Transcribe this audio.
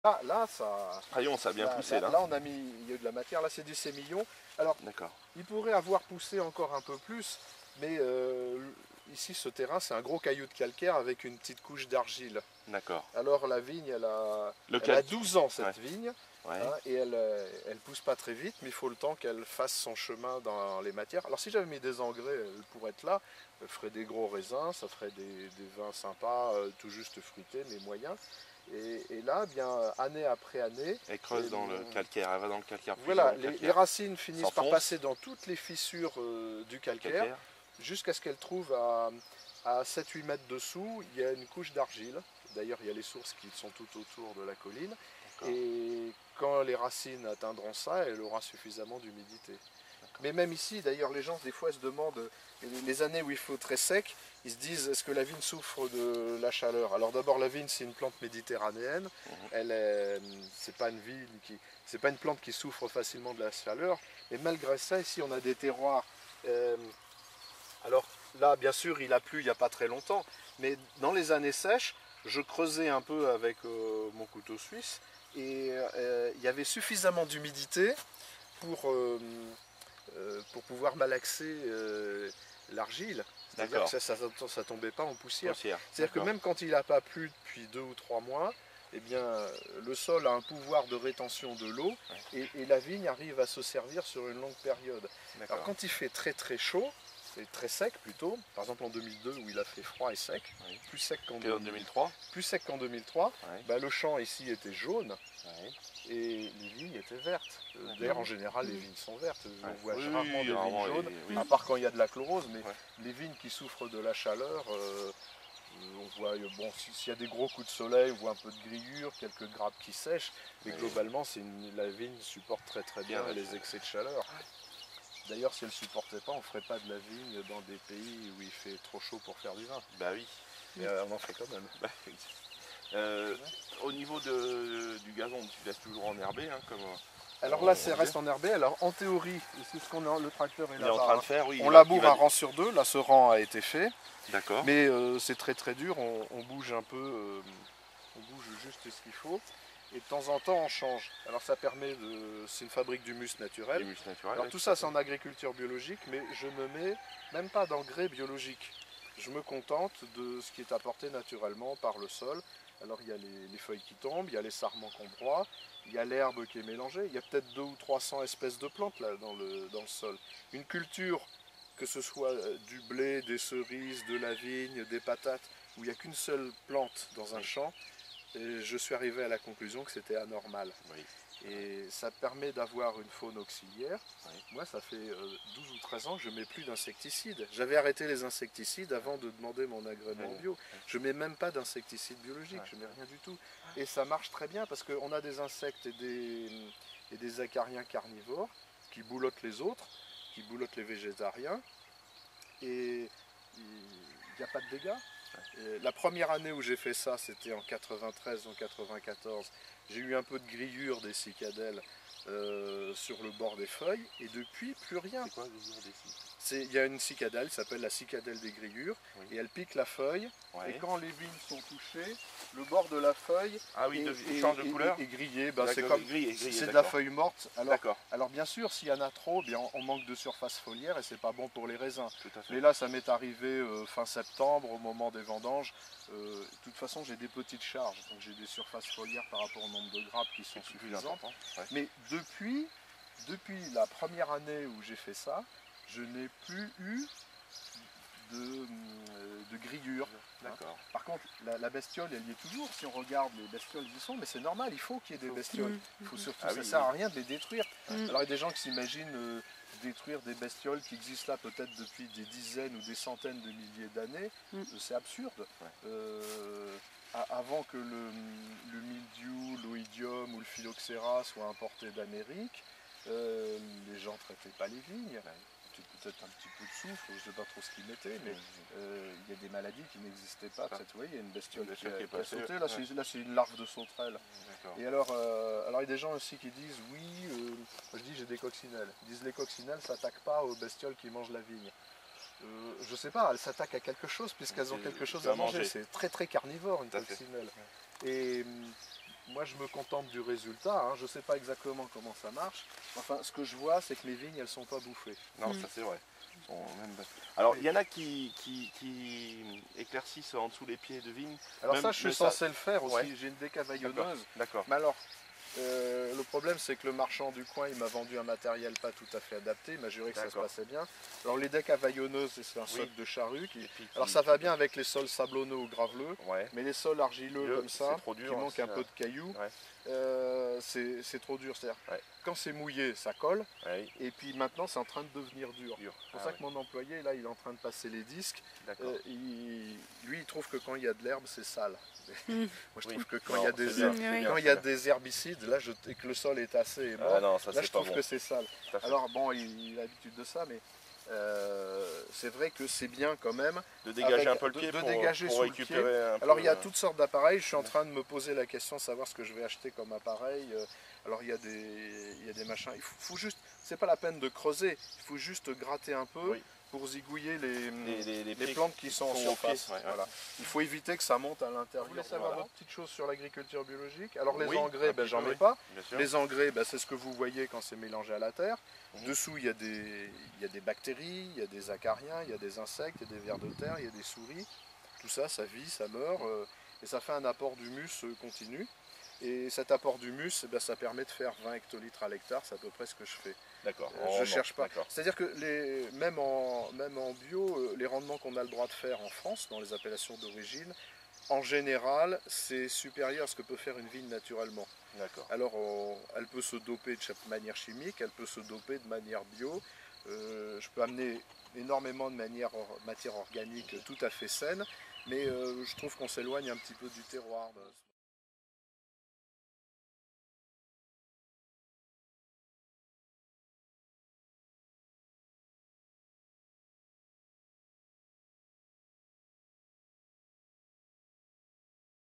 Là, ça, Rayon, ça a bien poussé là. là, on a mis, il y a eu de la matière. Là, c'est du sémillon. Alors, D'accord. il pourrait avoir poussé encore un peu plus, mais ici, ce terrain, c'est un gros caillou de calcaire avec une petite couche d'argile. D'accord. Alors, la vigne, Le elle a calque. 12 ans, cette Ouais. vigne, Ouais. hein, et elle pousse pas très vite, mais il faut le temps qu'elle fasse son chemin dans les matières. Alors, si j'avais mis des engrais, elle pourrait être là. Elle ferait des gros raisins, ça ferait des vins sympas, tout juste fruités, mais moyens. Et là, bien, année après année, Elle creuse dans le calcaire, elle va dans le calcaire, plus dans voilà, le les calcaire. racines finissent par S'enfonce. passer dans toutes les fissures du calcaire, Calcaire. jusqu'à ce qu'elles trouvent à 7-8 mètres dessous, il y a une couche d'argile. D'ailleurs, il y a les sources qui sont tout autour de la colline. Et quand les racines atteindront ça, elle aura suffisamment d'humidité. Mais même ici, d'ailleurs, les gens, des fois, se demandent, les années où il faut très sec, ils se disent, est-ce que la vigne souffre de la chaleur? Alors d'abord, la vigne, c'est une plante méditerranéenne. C'est pas une vigne c'est pas une plante qui souffre facilement de la chaleur. Mais malgré ça, ici, on a des terroirs. Alors là, bien sûr, il a plu il n'y a pas très longtemps. Mais dans les années sèches, je creusais un peu avec mon couteau suisse. Et il y avait suffisamment d'humidité pour pouvoir malaxer l'argile. C'est-à-dire que ça ne tombait pas en poussière. C'est-à-dire que même quand il n'a pas plu depuis 2 ou 3 mois, eh bien, le sol a un pouvoir de rétention de l'eau et la vigne arrive à se servir sur une longue période. Alors quand il fait très très chaud, et très sec plutôt, par exemple en 2002 où il a fait froid et sec, plus sec qu'en 2003, bah, le champ ici était jaune. Et les vignes étaient vertes. D'ailleurs, en général, les vignes sont vertes. On voit rarement des vignes jaunes, à part quand il y a de la chlorose. Mais les vignes qui souffrent de la chaleur, on voit, bon, s'il y a des gros coups de soleil, on voit un peu de grillure, quelques grappes qui sèchent. Mais globalement, la vigne supporte très très bien les excès de chaleur. D'ailleurs, si elle ne supportait pas, on ne ferait pas de la vigne dans des pays où il fait trop chaud pour faire du vin. Bah oui. Mais on en fait quand même. Au niveau du gazon, tu laisses toujours enherber, hein, comme. Alors là, ça reste enherbé. Alors en théorie, c'est ce qu'on a, le tracteur est là. Il est en train de faire, oui. On laboure un rang sur deux. Là, ce rang a été fait. D'accord. Mais c'est très très dur. On bouge un peu. On bouge juste ce qu'il faut. Et de temps en temps, on change. Alors ça permet de. C'est une fabrique d'humus naturel. Alors tout ça, c'est en agriculture biologique, mais je ne mets même pas d'engrais biologiques. Je me contente de ce qui est apporté naturellement par le sol. Alors il y a les feuilles qui tombent, il y a les sarments qu'on broie, il y a l'herbe qui est mélangée, il y a peut-être 200 ou 300 espèces de plantes là dans le sol. Une culture, que ce soit du blé, des cerises, de la vigne, des patates, où il n'y a qu'une seule plante dans un champ, et je suis arrivé à la conclusion que c'était anormal. Et ça permet d'avoir une faune auxiliaire. Moi, ça fait 12 ou 13 ans que je ne mets plus d'insecticides. J'avais arrêté les insecticides avant de demander mon agrément bio. Je ne mets même pas d'insecticides biologiques, je ne mets rien du tout. Et ça marche très bien parce qu'on a des insectes et des acariens carnivores qui boulottent les autres, qui boulottent les végétariens. Et il n'y a pas de dégâts. La première année où j'ai fait ça, c'était en 93 ou en 94. J'ai eu un peu de grillure des cicadelles sur le bord des feuilles et depuis plus rien. C'est quoi grillure des cicadelles? Il y a une cicadelle qui s'appelle la cicadelle des grillures et elle pique la feuille et quand les vignes sont touchées, le bord de la feuille change de couleur est grillé. Ben, c'est comme c'est de la feuille morte. Alors bien sûr, s'il y en a trop, bien, on manque de surface foliaire et c'est pas bon pour les raisins. Mais là, ça m'est arrivé fin septembre au moment des vendanges. De toute façon, j'ai des petites charges, donc j'ai des surfaces foliaires par rapport au nombre de grappes qui sont suffisantes. Mais depuis la première année où j'ai fait ça, je n'ai plus eu de grillure. Par contre, la bestiole, elle y est toujours. Si on regarde, les bestioles y sont, mais c'est normal, il faut qu'il y ait des bestioles. Il faut surtout, ça ne sert à rien de les détruire. Alors il y a des gens qui s'imaginent détruire des bestioles qui existent là peut-être depuis des dizaines ou des centaines de milliers d'années. C'est absurde. Avant que le mildiou, l'oïdium ou le phylloxéra soient importés d'Amérique, les gens ne traitaient pas les vignes. Peut-être un petit peu de soufre, je ne sais pas trop ce qu'ils mettaient, mais il y a des maladies qui n'existaient pas. Vous voyez, il y a une bestiole qui a sauté, là c'est une larve de sauterelle. Et alors, il y a des gens aussi qui disent, oui, je dis j'ai des coccinelles. Ils disent les coccinelles ne s'attaquent pas aux bestioles qui mangent la vigne. Je ne sais pas, elles s'attaquent à quelque chose puisqu'elles ont quelque chose à manger. C'est très très carnivore une coccinelle. Et moi moi je me contente du résultat, hein. Je ne sais pas exactement comment ça marche. Enfin, ce que je vois, c'est que mes vignes, elles ne sont pas bouffées. Non, ça c'est vrai. Alors, il y en a qui éclaircissent en dessous les pieds de vigne. Alors ça, je suis censé le faire aussi. Ouais. J'ai une décavaillonneuse. D'accord. Mais alors, le problème, c'est que le marchand du coin, il m'a vendu un matériel pas tout à fait adapté. Il m'a juré que ça se passait bien. Alors les décavaillonneuses, c'est un socle de charrue. Alors ça va bien avec les sols sablonneux ou graveleux. Ouais. Mais les sols argileux comme ça, qui manquent un peu de cailloux, c'est trop dur. C'est-à-dire, quand c'est mouillé, ça colle. Ouais. Et puis maintenant, c'est en train de devenir dur. C'est pour ça que mon employé, là, il est en train de passer les disques. Lui, il trouve que quand il y a de l'herbe, c'est sale. Moi, je trouve que quand il y a des herbicides, là, et que le sol est assez mort, là, je trouve que c'est sale. Alors bon, il a l'habitude de ça, mais c'est vrai que c'est bien quand même de dégager un peu le pied pour récupérer un peu. Alors il y a toutes sortes d'appareils, je suis en train de me poser la question de savoir ce que je vais acheter comme appareil. Alors il y a des machins, il faut juste, c'est pas la peine de creuser, il faut juste gratter un peu. Pour zigouiller les plantes qui sont en surface. Voilà. Il faut éviter que ça monte à l'intérieur. Vous voulez savoir d'autres petites choses sur l'agriculture biologique? Alors les engrais, j'en mets pas. Les engrais, c'est ce que vous voyez quand c'est mélangé à la terre. Dessous, il y a des bactéries, il y a des acariens, il y a des insectes, il y a des vers de terre, il y a des souris. Tout ça, ça vit, ça meurt. Et ça fait un apport d'humus continu. Et cet apport d'humus, ça permet de faire 20 hectolitres à l'hectare, c'est à peu près ce que je fais. D'accord. Je ne cherche pas. C'est-à-dire que même en bio, les rendements qu'on a le droit de faire en France, dans les appellations d'origine, en général, c'est supérieur à ce que peut faire une vigne naturellement. Alors, elle peut se doper de manière chimique, elle peut se doper de manière bio. Je peux amener énormément de matière organique tout à fait saine, mais je trouve qu'on s'éloigne un petit peu du terroir.